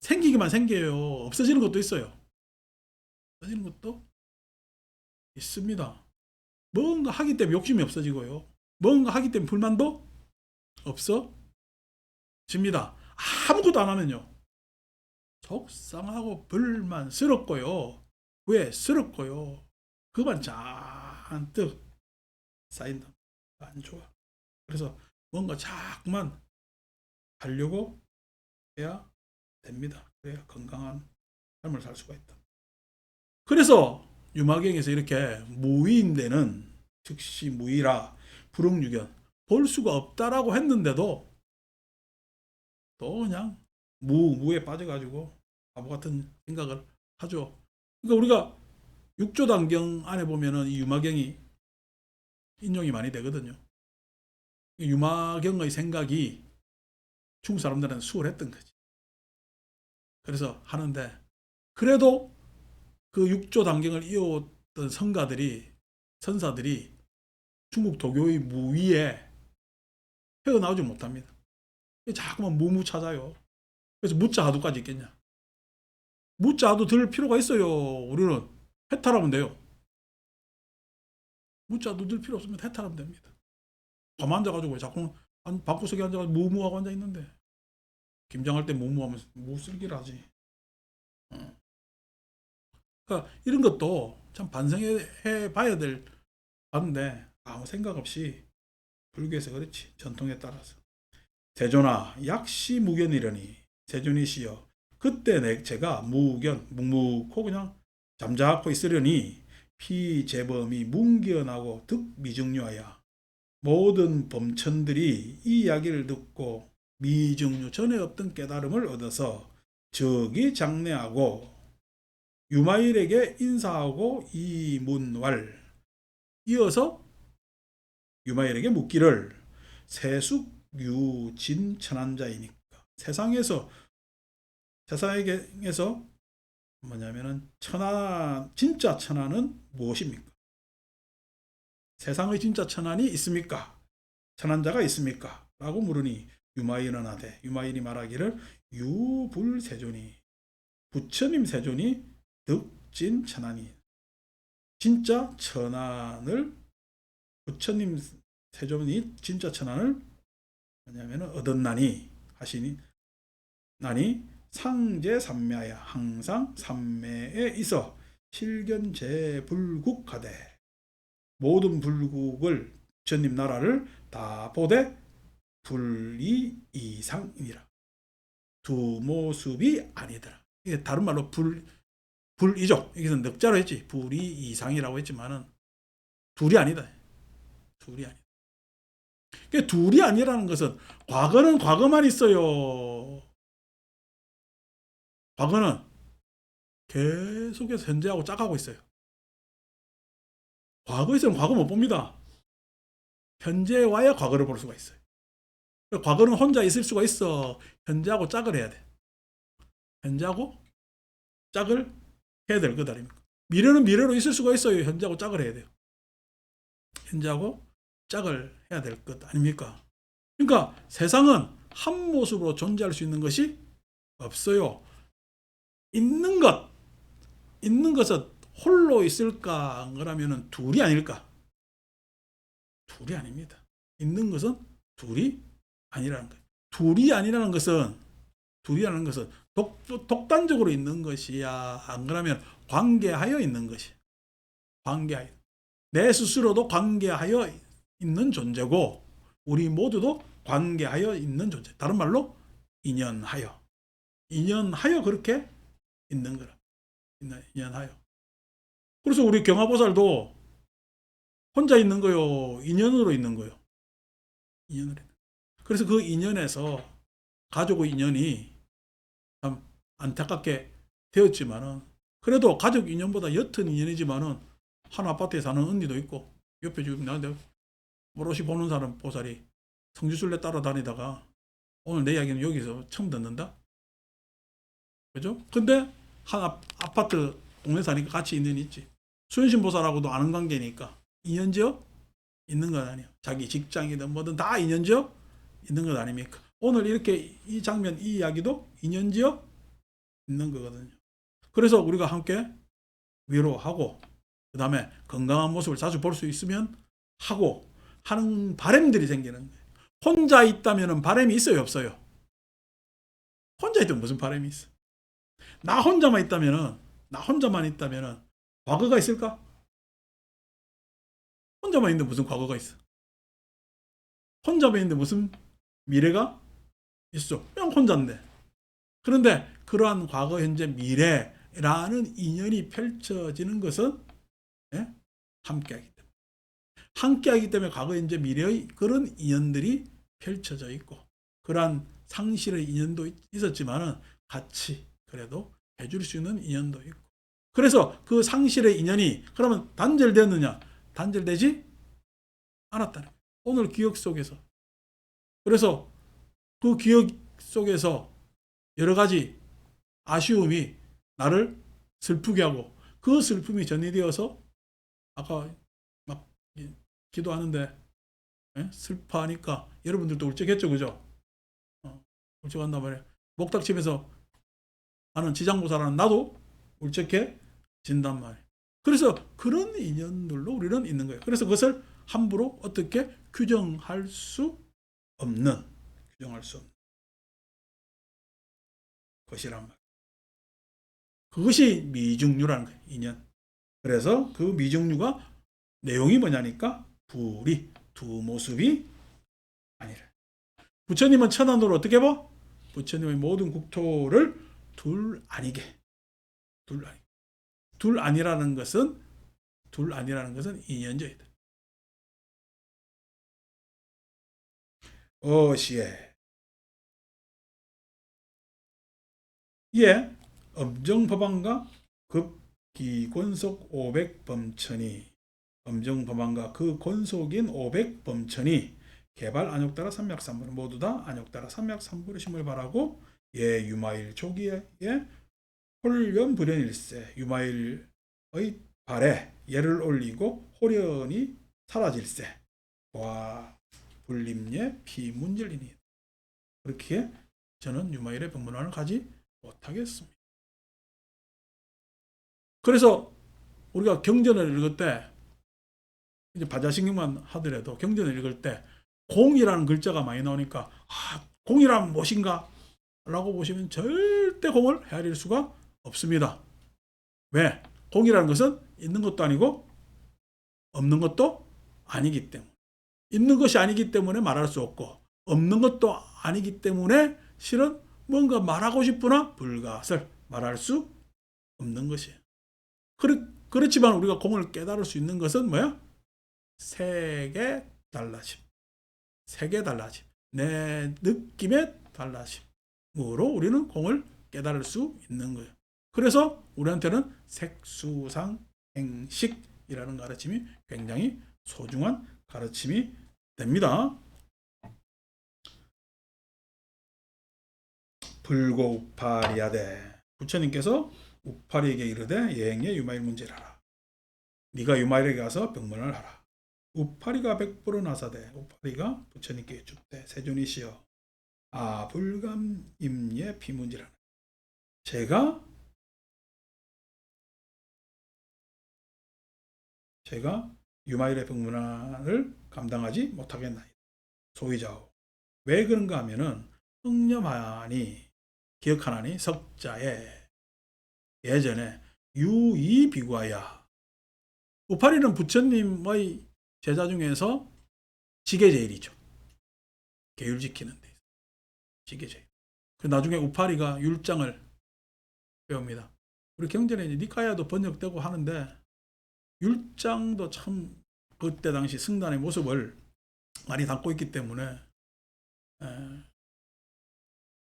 생기기만 생겨요. 없어지는 것도 있어요. 없어지는 것도 있습니다. 뭔가 하기 때문에 욕심이 없어지고요. 뭔가 하기 때문에 불만도 없어집니다. 아무것도 안 하면요. 속상하고 불만스럽고요. 후회스럽고요. 그만 잔뜩 쌓인다. 안 좋아. 그래서 뭔가 자꾸만 하려고 해야 됩니다. 그래야 건강한 삶을 살 수가 있다. 그래서 유마경에서 이렇게 무의인되는 즉시 무의라 불응유견 볼 수가 없다라고 했는데도 또 그냥 무에 빠져가지고 바보 같은 생각을 하죠. 그러니까 우리가 육조단경 안에 보면은 이 유마경이 인용이 많이 되거든요. 유마경의 생각이 중국 사람들은 수월했던 거지. 그래서 하는데 그래도 그 육조단경을 이어왔던 선사들이 중국 도교의 무위에 헤어나오지 못합니다. 자꾸만 무무 찾아요. 그래서 무자하도까지 있겠냐. 무자하도 들 필요가 있어요. 우리는 해탈하면 돼요. 무자하도 들 필요 없으면 해탈하면 됩니다. 가만 앉아가지고 자꾸 방구석에 앉아가지고 무무하고 앉아있는데 김장할 때 무무하면 무쓸기를 하지. 그러니까 이런 것도 참 반성해 봐야 될 건데 아무 생각 없이 불교에서 그렇지. 전통에 따라서. 세존아 약시무견이려니 세존이시여 그때 제가 묵묵코 그냥 잠자코 있으려니 피재범이 뭉겨나고 득미증류하여 모든 범천들이 이 이야기를 듣고 미증류 전에 없던 깨달음을 얻어서 저기 장례하고 유마일에게 인사하고 이문왈 이어서 유마일에게 묻기를 세숙유진천한자이니까 세상에서 뭐냐면은 진짜 천하는 무엇입니까? 세상의 진짜 천한이 있습니까? 천한자가 있습니까? 라고 물으니 유마일은 하되 유마일이 말하기를 유불세존이 부처님 세존이 득 진 천안이. 진짜 천안을 부처님 세존이 진짜 천안을 뭐냐면은 얻었나니 하시니 나니 상제 삼매야 항상 삼매에 있어 실견제불국하되 모든 불국을 부처님 나라를 다 보되 불이 이상이니라. 두 모습이 아니더라. 이게 다른 말로 불이죠. 여기서 넉자로 했지. 불이 이상이라고 했지만은 둘이 아니다. 둘이 아니다. 그러니까 둘이 아니라는 것은 과거는 과거만 있어요. 과거는 계속해서 현재하고 짝하고 있어요. 과거에서는 과거 못 봅니다. 현재와야 과거를 볼 수가 있어요. 과거는 혼자 있을 수가 있어. 현재하고 짝을 해야 돼. 현재하고 짝을 해야 될 것 아닙니까? 미래는 미래로 있을 수가 있어요. 현재하고 짝을 해야 돼요. 현재하고 짝을 해야 될 것 아닙니까? 그러니까 세상은 한 모습으로 존재할 수 있는 것이 없어요. 있는 것은 홀로 있을까? 그러면 둘이 아닐까? 둘이 아닙니다. 있는 것은 둘이 아니라는 거예요. 둘이 아니라는 것은 독단적으로 있는 것이야. 안 그러면 관계하여 있는 것이. 관계하여. 내 스스로도 관계하여 있는 존재고 우리 모두도 관계하여 있는 존재. 다른 말로 인연하여. 인연하여 그렇게 있는 거라. 인연하여. 그래서 우리 경화보살도 혼자 있는 거요. 인연으로 있는 거요. 인연으로. 그래서 그 인연에서 가족의 인연이 참 안타깝게 되었지만은 그래도 가족 인연보다 옅은 인연이지만은 한 아파트에 사는 언니도 있고 옆에 지금 나한테 오롯이 보는 사람 보살이 성지순례 따라다니다가 오늘 내 이야기는 여기서 처음 듣는다. 그죠? 근데 한 아파트 동네 사니까 같이 인연이 있지. 수현신 보살하고도 아는 관계니까 인연지어 있는 건 아니에요. 자기 직장이든 뭐든 다 인연지어 있는 것 아닙니까? 오늘 이렇게 이 장면, 이 이야기도 인연지어 있는 거거든요. 그래서 우리가 함께 위로하고 그 다음에 건강한 모습을 자주 볼 수 있으면 하고 하는 바람들이 생기는 거예요. 혼자 있다면 바람이 있어요, 없어요? 혼자 있다면 무슨 바람이 있어? 나 혼자만 있다면 과거가 있을까? 혼자만 있는데 무슨 과거가 있어? 혼자만 있는데 무슨 미래가 있어? 그냥 혼자인데. 그런데 그러한 과거, 현재, 미래라는 인연이 펼쳐지는 것은 예? 함께하기 때문에. 함께하기 때문에 과거, 현재, 미래의 그런 인연들이 펼쳐져 있고 그러한 상실의 인연도 있었지만은 같이 그래도 해줄 수 있는 인연도 있고 그래서 그 상실의 인연이 그러면 단절되느냐? 단절되지 않았다는 거예요. 오늘 기억 속에서. 그래서 그 기억 속에서 여러 가지 아쉬움이 나를 슬프게 하고 그 슬픔이 전이되어서 아까 막 기도하는데 슬퍼하니까 여러분들도 울적했죠, 그죠? 울적한단 말이에요. 목닥치면서 하는 지장보살하는 나도 울적해진단 말이에요. 그래서 그런 인연들로 우리는 있는 거예요. 그래서 그것을 함부로 어떻게 규정할 수 없는 것이란 말이에요. 그것이 미중류라는 거예요. 인연. 그래서 그 미중류가 내용이 뭐냐니까 불이 두 모습이 아니라. 부처님은 천안으로 어떻게 봐? 부처님의 모든 국토를 둘 아니게. 둘 아니라는 것은 인연적이다. 어시에 이에 엄정법안과 급기권속 500범천이 엄정법안과 그 권속인 500범천이 개발 안욕따라 삼맥삼불 모두 다 안욕따라 삼맥삼불의심을 바라고 예 유마일 초기에 홀련 불연일세 유마일의 발에 예를 올리고 호련이 사라질세 와 불림예 피문절이니 그렇게 저는 유마일의 법문안을 가지 못하겠습니다. 그래서 우리가 경전을 읽을 때 이제 바자신경만 하더라도 경전을 읽을 때 공이라는 글자가 많이 나오니까 공이란 무엇인가? 라고 보시면 절대 공을 헤아릴 수가 없습니다. 왜? 공이라는 것은 있는 것도 아니고 없는 것도 아니기 때문에, 있는 것이 아니기 때문에 말할 수 없고 없는 것도 아니기 때문에 실은 뭔가 말하고 싶으나 불가설 말할 수 없는 것이에요. 그렇지만 우리가 공을 깨달을 수 있는 것은 뭐야? 색의 달라짐, 색의 달라짐, 내 느낌의 달라짐으로 우리는 공을 깨달을 수 있는 거예요. 그래서 우리한테는 색수상행식이라는 가르침이 굉장히 소중한 가르침이 됩니다. 불고우파리야되, 부처님께서 우파리에게 이르되 예행에 유마일 문제라라. 네가 유마일에게 가서 병문을 하라. 우파리가 100% 나사되, 우파리가 부처님께 줍되 세존이시여 불감임예 피문지라는, 제가 유마일의 병문안을 감당하지 못하겠나이다. 소위자오. 왜 그런가 하면은 흥념하니 기억하나니 석자에 예전에 유이 비구하야, 우파리는 부처님의 제자 중에서 지게제일이죠. 계율 지키는 데 있어서 지게제일. 나중에 우파리가 율장을 배웁니다. 우리 경전에 니카야도 번역되고 하는데 율장도 참 그때 당시 승단의 모습을 많이 담고 있기 때문에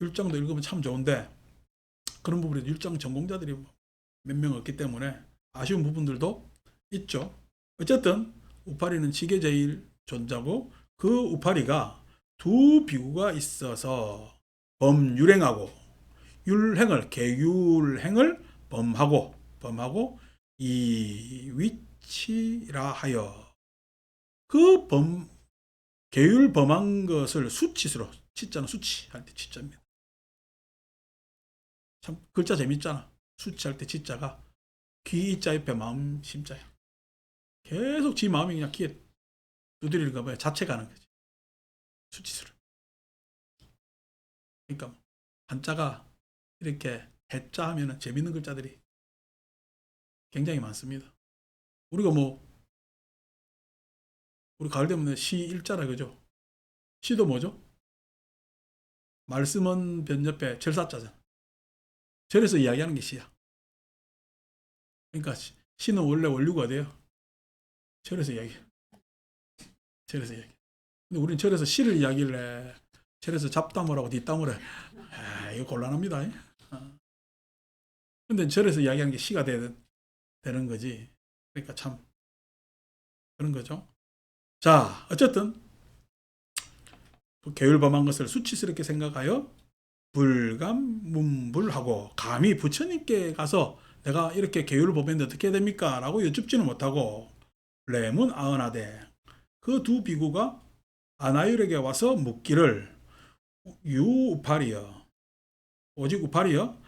율장도 읽으면 참 좋은데 그런 부분에 율장 전공자들이 몇 명 없기 때문에 아쉬운 부분들도 있죠. 어쨌든 우파리는 지게제일 존자고 그 우파리가 두 비구가 있어서 범율행하고 율행을 계율행을 범하고 이 위치라 하여 그 계율 범한 것을 수치스로, 치자는 수치할 때 치자입니다. 참 글자 재밌잖아. 수치할 때 치자가 귀자 옆에 마음 심자야. 계속 지 마음이 그냥 귀에 두드리는 거야. 자체 가는 거지. 수치스러. 그러니까 한자가 이렇게 해자 하면은 재밌는 글자들이 굉장히 많습니다. 우리가 우리 가을 되면 시 일자라 그죠? 시도 뭐죠? 말씀은 변 옆에 절사자잖아. 절에서 이야기하는 게 시야. 그러니까 시는 원래 원류가 돼요. 절에서 이야기. 절에서 이야기. 근데 우리는 절에서 시를 이야기를 해. 절에서 잡담을 하고 뒷담을 해. 이거 곤란합니다. 근데 절에서 이야기하는 게 시가 되는 거지. 그러니까 참 그런 거죠. 자, 어쨌든 계율 범한 것을 수치스럽게 생각하여 불감문불하고, 감히 부처님께 가서 내가 이렇게 계율을 범했는데 어떻게 됩니까? 라고 여쭙지는 못하고 레문 아은하되, 그 두 비구가 아나율에게 와서 묻기를 유우파리여, 오직 우파리여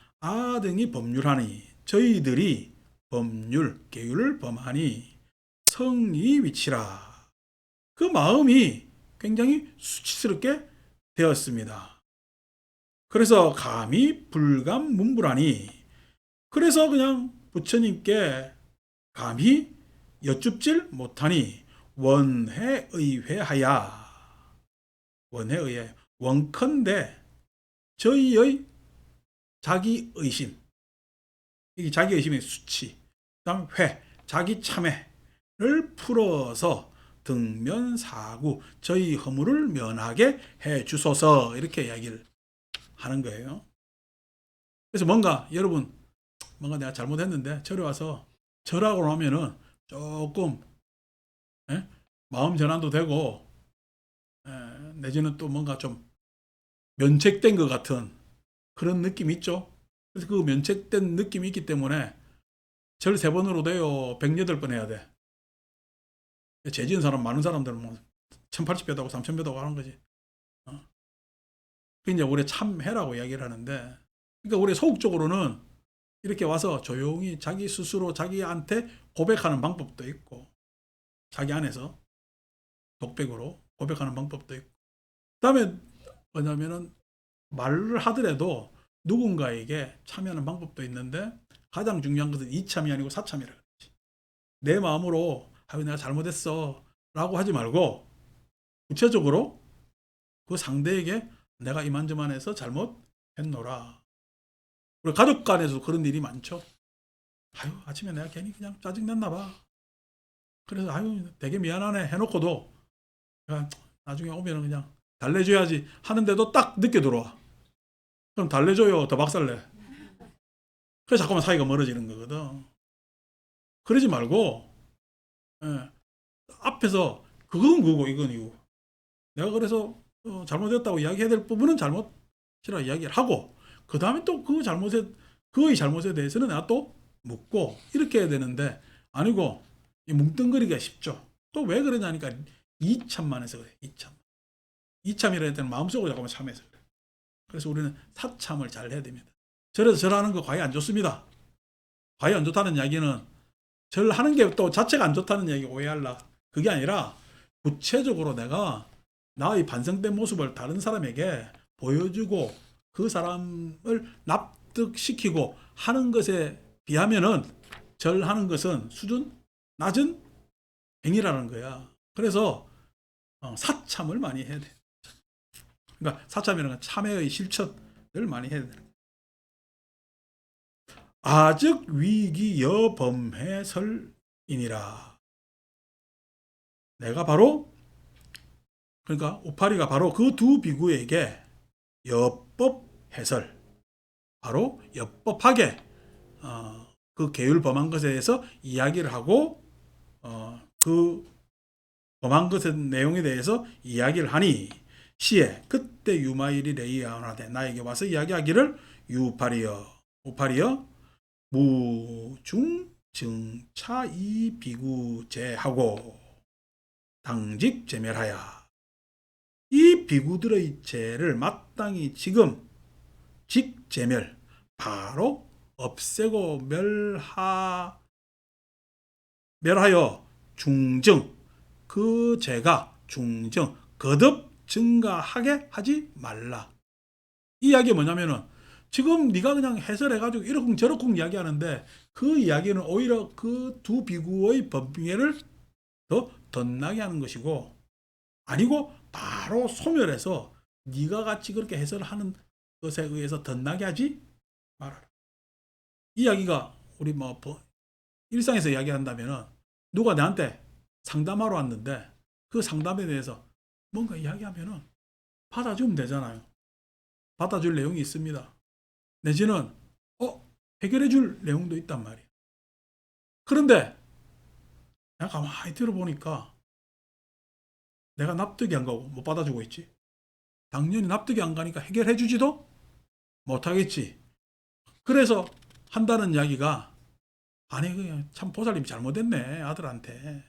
등이 법률하니, 저희들이 법률 계율을 범하니 성이 위치라. 그 마음이 굉장히 수치스럽게 되었습니다. 그래서 감히 불감문불하니, 그래서 그냥 부처님께 감히 여쭙질 못하니 원해의회하야. 원해의회, 원컨대 저희의 자기의심, 이게 자기의심의 수치, 그다음 회, 자기 참회를 풀어서 등면사구, 저희 허물을 면하게 해 주소서, 이렇게 이야기를 하는 거예요. 그래서 여러분 뭔가 내가 잘못했는데 절에 와서 절하고 나면은 조금 마음 전환도 되고 내지는 또 뭔가 좀 면책된 것 같은 그런 느낌이 있죠. 그래서 그 면책된 느낌이 있기 때문에 절 3번으로 돼요. 108번 해야 돼. 죄 지은 사람, 많은 사람들은 1080배도 하고 3000배도 하고 하는 거지. 그 이제 우리 참해라고 이야기를 하는데, 그러니까 우리 소극적으로는 이렇게 와서 조용히 자기 스스로 자기한테 고백하는 방법도 있고, 자기 안에서 독백으로 고백하는 방법도 있고, 그다음에 뭐냐면은 말을 하더라도 누군가에게 참여하는 방법도 있는데, 가장 중요한 것은 이참이 아니고 사참이라 그러지. 내 마음으로 아유 내가 잘못했어 라고 하지 말고 구체적으로 그 상대에게 내가 이만저만해서 잘못했노라. 그리고 가족 간에서 그런 일이 많죠. 아유 아침에 내가 괜히 그냥 짜증났나 봐. 그래서 아유 되게 미안하네 해놓고도 그냥 나중에 오면은 그냥 달래줘야지 하는데도 딱 늦게 들어와. 그럼 달래줘요 더 박살내. 그래서 자꾸만 사이가 멀어지는 거거든. 그러지 말고 예, 앞에서 그건 그거고 이건 이거. 내가 그래서 잘못했다고 이야기해야 될 부분은 잘못이라 이야기를 하고, 그 다음에 또 그의 잘못에 대해서는 내가 또 묻고 이렇게 해야 되는데, 아니고 뭉뚱그리기가 쉽죠. 또 왜 그러냐니까 이참만 해서 그래. 이참이라 했더니 마음속으로 잠깐만 참해서 그래. 그래서 우리는 사참을 잘 해야 됩니다. 절에서 절하는 거 과히 안 좋습니다. 과히 안 좋다는 이야기는 절하는 게 또 자체가 안 좋다는 얘기 오해할라. 그게 아니라 구체적으로 내가 나의 반성된 모습을 다른 사람에게 보여주고 그 사람을 납득시키고 하는 것에 비하면은 절하는 것은 수준 낮은 행위라는 거야. 그래서 사참을 많이 해야 돼. 그러니까 사참이라는 건 참회의 실천을 많이 해야 돼. 아즉 위기 여범해 설이니라. 내가 바로 그러니까 오파리가 바로 그 두 비구에게 여법 해설, 바로 여법하게 그 계율 범한 것에 대해서 이야기를 하고 그 범한 것의 내용에 대해서 이야기를 하니 시에 그때 유마일이 레이아나되 나에게 와서 이야기하기를 오파리여 무중 증차 이 비구제하고 당직 제멸하야. 이 비구들의 죄를 마땅히 지금 직제멸 바로 없애고 멸하여 중증 그 죄가 중증 거듭 증가하게 하지 말라. 이 이야기가 뭐냐면은 지금 네가 그냥 해설해가지고 이러쿵저러쿵 이야기하는데 그 이야기는 오히려 그 두 비구의 범죄를 더 덧나게 하는 것이고, 아니고 바로 소멸해서 네가 같이 그렇게 해설하는 것에 의해서 덧나게 하지 말아라. 이 이야기가 우리 뭐 일상에서 이야기한다면은 누가 나한테 상담하러 왔는데 그 상담에 대해서 뭔가 이야기하면은 받아주면 되잖아요. 받아줄 내용이 있습니다. 내지는 해결해줄 내용도 있단 말이에요. 그런데 내가 가만히 들어보니까 내가 납득이 안 가고 못 받아주고 있지. 당연히 납득이 안 가니까 해결해주지도 못하겠지. 그래서 한다는 이야기가 아니 그냥 참 보살님이 잘못했네 아들한테.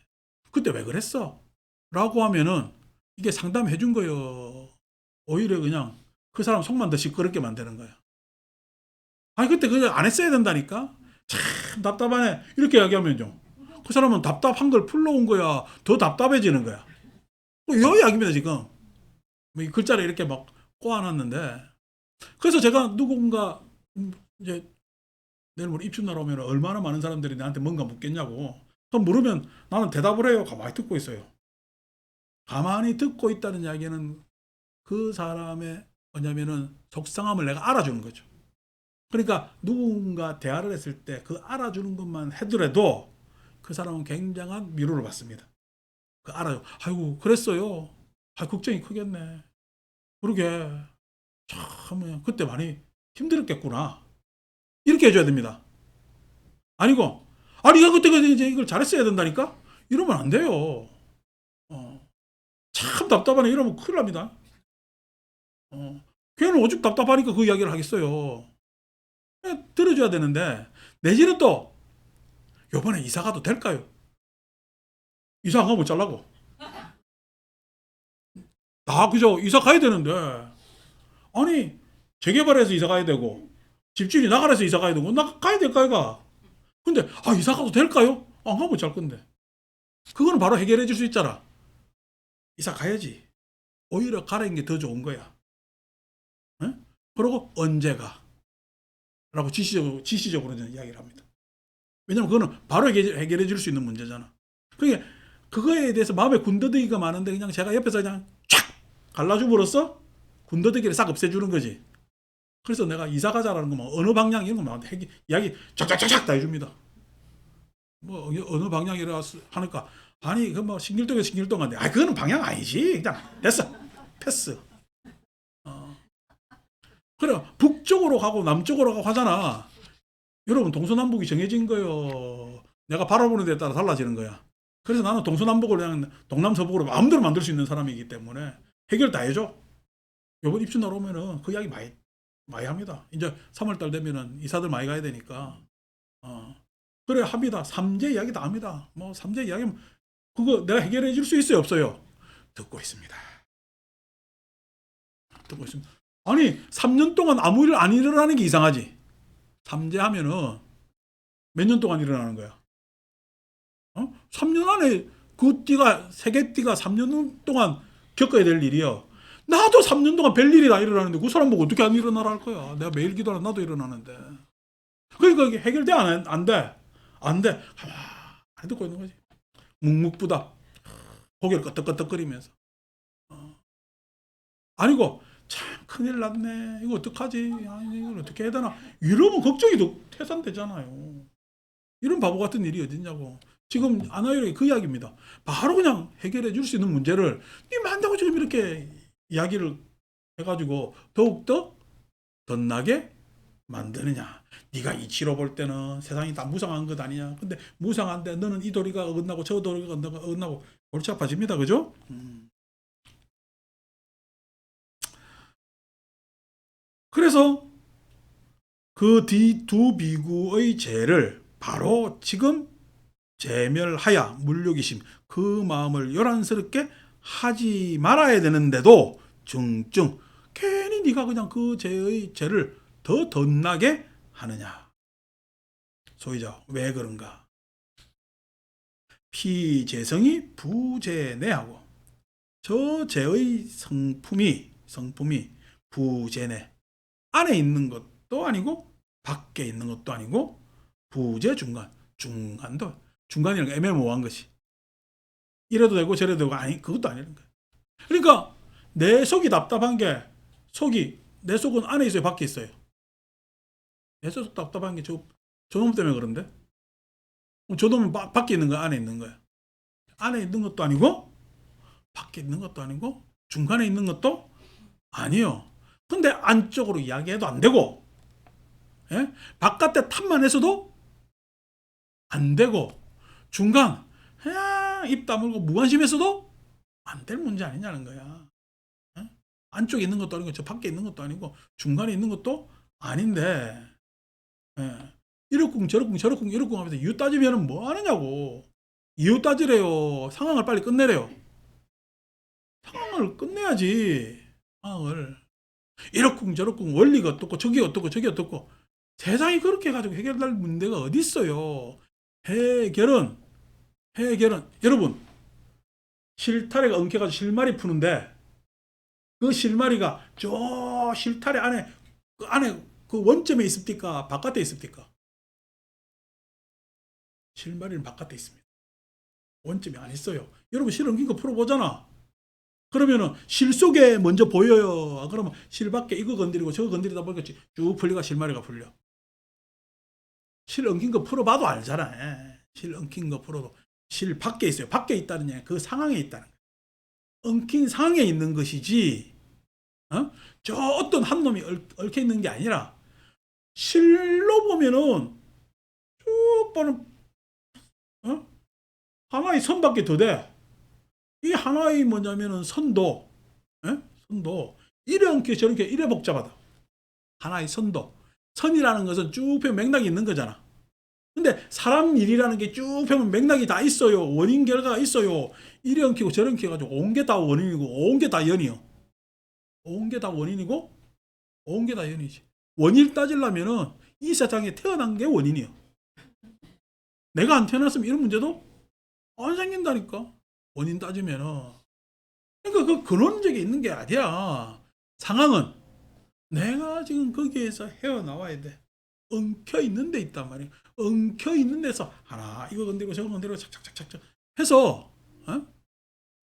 그때 왜 그랬어? 라고 하면은 이게 상담해 준 거요. 오히려 그냥 그 사람 속만 더 시끄럽게 만드는 거야. 아니 그때 그냥 안 했어야 된다니까. 참 답답하네. 이렇게 이야기하면요. 그 사람은 답답한 걸 풀러온 거야. 더 답답해지는 거야. 이 이야기입니다 지금. 이 글자를 이렇게 막 꼬아놨는데. 그래서 제가 누군가 이제 내일 모레 입춘날 오면 얼마나 많은 사람들이 나한테 뭔가 묻겠냐고. 그럼 물으면 나는 대답을 해요. 가만히 듣고 있어요. 가만히 듣고 있다는 이야기는 그 사람의 뭐냐면은 속상함을 내가 알아주는 거죠. 그러니까 누군가 대화를 했을 때 그 알아주는 것만 해더라도 그 사람은 굉장한 위로를 받습니다. 그 알아요. 아이고 그랬어요. 아 걱정이 크겠네. 그러게 참 그때 많이 힘들었겠구나. 이렇게 해줘야 됩니다. 아니고 네가 그때 이제 이걸 잘했어야 된다니까. 이러면 안 돼요. 참 답답하네. 이러면 큰일 납니다. 걔는 오죽 답답하니까 그 이야기를 하겠어요. 들어줘야 되는데, 내지는 또 요번에 이사 가도 될까요? 이사 안 가면 잘라고. 그죠? 이사 가야 되는데 아니 재개발해서 이사 가야 되고 집주인이 나가라 해서 이사 가야 되고, 가야 될까, 이가. 근데, 이사 가도 될까요? 안 가면 잘 건데. 그거는 바로 해결해 줄 수 있잖아. 이사 가야지. 오히려 가라는 게 더 좋은 거야. 에? 그리고 언제 가? 라고 지시적으로 이야기를 합니다. 왜냐면 그거는 바로 해결해 줄 수 있는 문제잖아. 그게 그거에 대해서 마음에 군더더기가 많은데 그냥 제가 옆에서 그냥 촥 갈라줌으로써 군더더기를 싹 없애주는 거지. 그래서 내가 이사 가자라는 거면 어느 방향 이런 거만 이야기 쫙쫙쫙쫙 다 해줍니다. 뭐 어느 방향이라 하니까 아니 그 뭐 신길동에 신길동 간데 그거는 방향 아니지. 그냥 됐어. 패스. 그래 북쪽으로 가고 남쪽으로 가고 하잖아. 여러분 동서남북이 정해진 거요. 내가 바라보는 데에 따라 달라지는 거야. 그래서 나는 동서남북을 그냥 동남서북으로 마음대로 만들 수 있는 사람이기 때문에 해결 다 해줘. 요번 입춘날 오면은 그 이야기 많이 합니다. 이제 3월달 되면은 이사들 많이 가야 되니까. 그래 합니다. 삼재 이야기 다 합니다. 뭐 삼재 이야기 그거 내가 해결해 줄 수 있어요, 없어요? 듣고 있습니다. 듣고 있습니다. 아니 3년 동안 아무 일 안 일어나는 게 이상하지. 삼재하면은 몇 년 동안 일어나는 거야? 3년 안에 그 띠가 세계 띠가 3년 동안 겪어야 될 일이요. 나도 3년 동안 별일이 다 일어나는데 그 사람 보고 어떻게 안 일어나라 할 거야. 내가 매일 기도하는 나도 일어나는데. 그러니까 이게 해결돼 안 돼? 안 돼. 안 듣고 있는 거지. 묵묵부답. 고개를 끄덕끄덕거리면서. 아니고 참 큰일 났네. 이거 어떡하지? 이걸 어떻게 해야 되나? 이러면 걱정이 더 태산되잖아요. 이런 바보 같은 일이 어딨냐고. 지금 아나이로의 그 이야기입니다. 바로 그냥 해결해 줄 수 있는 문제를 니 만다고 지금 이렇게 이야기를 해가지고 더욱더 덧나게 만드느냐. 네가 이치로 볼 때는 세상이 다 무상한 것 아니냐. 근데 무상한데 너는 이 도리가 어긋나고 저 도리가 어긋나고 골치 아파집니다. 그죠? 그래서 그 두 비구의 죄를 바로 지금 제멸하야 물욕이심 그 마음을 요란스럽게 하지 말아야 되는데도 중증 괜히 네가 그냥 그 죄를 더 덧나게 하느냐. 소위자 왜 그런가? 피재성이 부재내하고 저 죄의 성품이 부재내 안에 있는 것도 아니고 밖에 있는 것도 아니고 부재 중간도 중간이라는 게 애매모호한 것이 이래도 되고 저래도 되고 아니 그것도 아니라는 거야. 그러니까 내 속이 답답한 게 내 속은 안에 있어요 밖에 있어요. 내 속 답답한 게 저놈 때문에 그런데 저놈은 밖에 있는 거야 안에 있는 거야. 안에 있는 것도 아니고 밖에 있는 것도 아니고 중간에 있는 것도 아니요. 근데 안쪽으로 이야기해도 안 되고 바깥에 탑만 해서도 안 되고 중간 입 다물고 무관심해서도 안 될 문제 아니냐는 거야. 안쪽에 있는 것도 아니고 저 밖에 있는 것도 아니고 중간에 있는 것도 아닌데 이러쿵 저러쿵 하면서 이유 따지면 뭐 하느냐고. 이유 따지래요. 상황을 빨리 끝내래요. 상황을 끝내야지. 상황을 이러쿵 저러쿵 원리가 어떻고 저기 어떻고 세상이 그렇게 해가지고 해결될 문제가 어디 있어요. 해결은 여러분 실타래가 엉켜가지고 실마리 푸는데 그 실마리가 저 실타래 안에 그 원점에 있습니까? 바깥에 있습니까? 실마리는 바깥에 있습니다. 원점이 안 있어요. 여러분 실 엉킨 거 풀어보잖아. 그러면은 실 속에 먼저 보여요. 그러면 실 밖에 이거 건드리고 저거 건드리다 보니까 쭉 풀리가 실마리가 풀려. 실 엉킨 거 풀어봐도 알잖아. 실 엉킨 거 풀어도 실 밖에 있어요. 밖에 있다는 얘기 그 상황에 있다는 거야. 엉킨 상황에 있는 것이지 저 어떤 한 놈이 얽혀 있는 게 아니라 실로 보면은 쭉 보는 하나의 선밖에 더 돼. 이 하나의 뭐냐면은 선도 이래 엉켜 저렇게 이래 복잡하다. 하나의 선이라는 것은 쭉 펴면 맥락이 있는 거잖아. 근데 사람 일이라는 게 쭉 펴면 맥락이 다 있어요. 원인 결과가 있어요. 이래 엉키고 저래 엉켜가지고 온 게 다 원인이고 온 게 다 연이요. 온 게 다 원인이고 온 게 다 연이지. 원인 따지려면은 이 세상에 태어난 게 원인이요. 내가 안 태어났으면 이런 문제도 안 생긴다니까. 원인 따지면은. 그러니까 그 근원적이 있는 게 아니야. 상황은 내가 지금 거기에서 헤어나와야 돼. 엉켜 있는 데 있단 말이야. 엉켜 있는 데서 하나 이거 건드리고 저거 건드리고 착착착착착 해서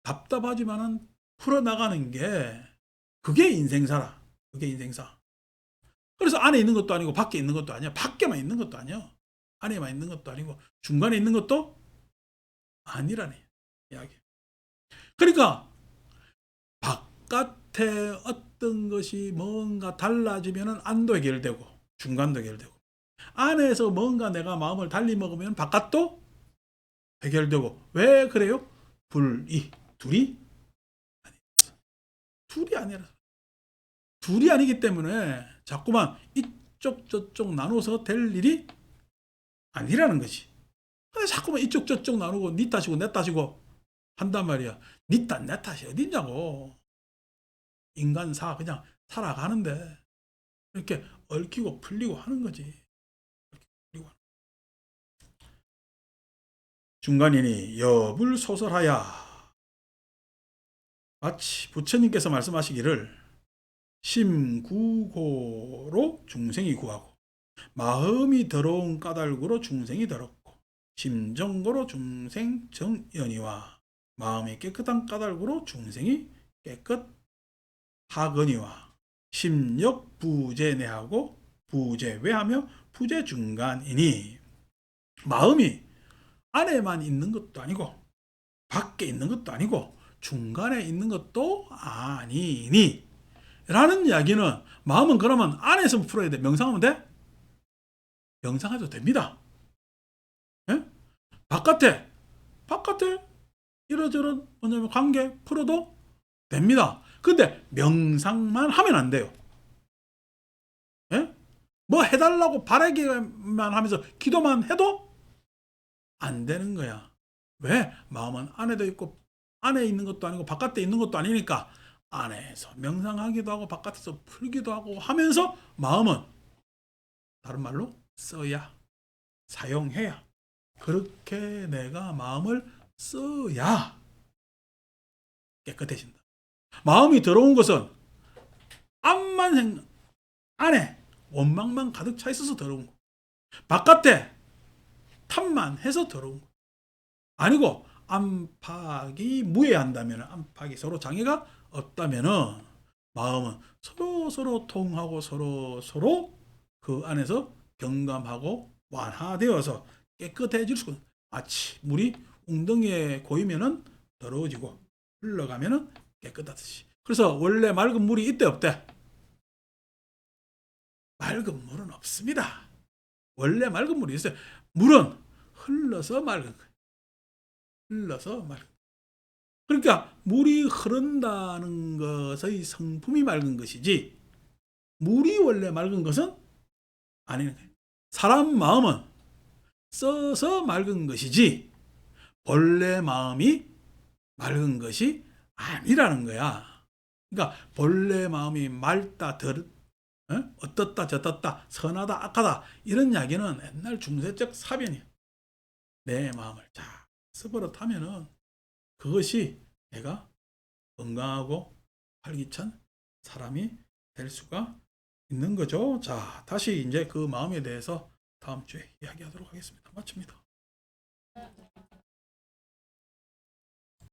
답답하지만은 풀어나가는 게 그게 인생사라. 그게 인생사. 그래서 안에 있는 것도 아니고 밖에 있는 것도 아니야. 밖에만 있는 것도 아니야. 안에만 있는 것도 아니고 중간에 있는 것도 아니라네 이야기. 그러니까 바깥에 어떤 것이 뭔가 달라지면 안도 해결되고 중간도 해결되고 안에서 뭔가 내가 마음을 달리 먹으면 바깥도 해결되고. 왜 그래요? 둘이 아니라 둘이 아니기 때문에 자꾸만 이쪽 저쪽 나눠서 될 일이 아니라는 거지. 자꾸만 이쪽 저쪽 나누고 니 탓이고 내 탓이고 한단 말이야. 니 탓 내 탓이 어딨냐고. 인간사 그냥 살아가는데 이렇게 얽히고 풀리고 하는 거지. 중간이니 여불소설하야. 마치 부처님께서 말씀하시기를 심구고로 중생이 구하고 마음이 더러운 까닭으로 중생이 더럽고 심정고로 중생 정연이와 마음이 깨끗한 까닭으로 중생이 깨끗하거니와 심력 부재내하고 부재외하며 부재중간이니. 마음이 안에만 있는 것도 아니고 밖에 있는 것도 아니고 중간에 있는 것도 아니니 라는 이야기는 마음은 그러면 안에서 풀어야 돼. 명상하면 돼? 명상해도 됩니다. 예? 바깥에 이러저런 뭐냐면 관계 풀어도 됩니다. 근데 명상만 하면 안 돼요. 예? 뭐 해달라고 바라기만 하면서 기도만 해도 안 되는 거야. 왜? 마음은 안에도 있고 안에 있는 것도 아니고 바깥에 있는 것도 아니니까 안에서 명상하기도 하고 바깥에서 풀기도 하고 하면서 마음은 다른 말로 써야, 사용해야, 그렇게 내가 마음을 써야 깨끗해진다. 마음이 더러운 것은 안에 원망만 가득 차 있어서 더러운 거. 바깥에 탐만 해서 더러운 거. 아니고 안팎이 무해한다면, 안팎이 서로 장애가 없다면은 마음은 서로 통하고 서로 그 안에서 경감하고 완화되어서 깨끗해질 수 있는. 마치 물이 웅덩이에 고이면은 더러워지고 흘러가면은 깨끗하듯이. 그래서 원래 맑은 물이 있대 없대? 맑은 물은 없습니다. 원래 맑은 물이 있어요. 물은 흘러서 맑은 거예요. 흘러서 맑은. 그러니까 물이 흐른다는 것의 성품이 맑은 것이지 물이 원래 맑은 것은 아니는 거예요. 사람 마음은 써서 맑은 것이지 본래 마음이 맑은 것이 아니라는 거야. 그러니까 본래 마음이 맑다, 어떻다, 저떻다, 선하다, 악하다 이런 이야기는 옛날 중세적 사변이야. 내 마음을 잘 써버릇하면은 그것이 내가 건강하고 활기찬 사람이 될 수가 있는 거죠. 자, 다시 이제 그 마음에 대해서 다음 주에 이야기하도록 하겠습니다. 마칩니다.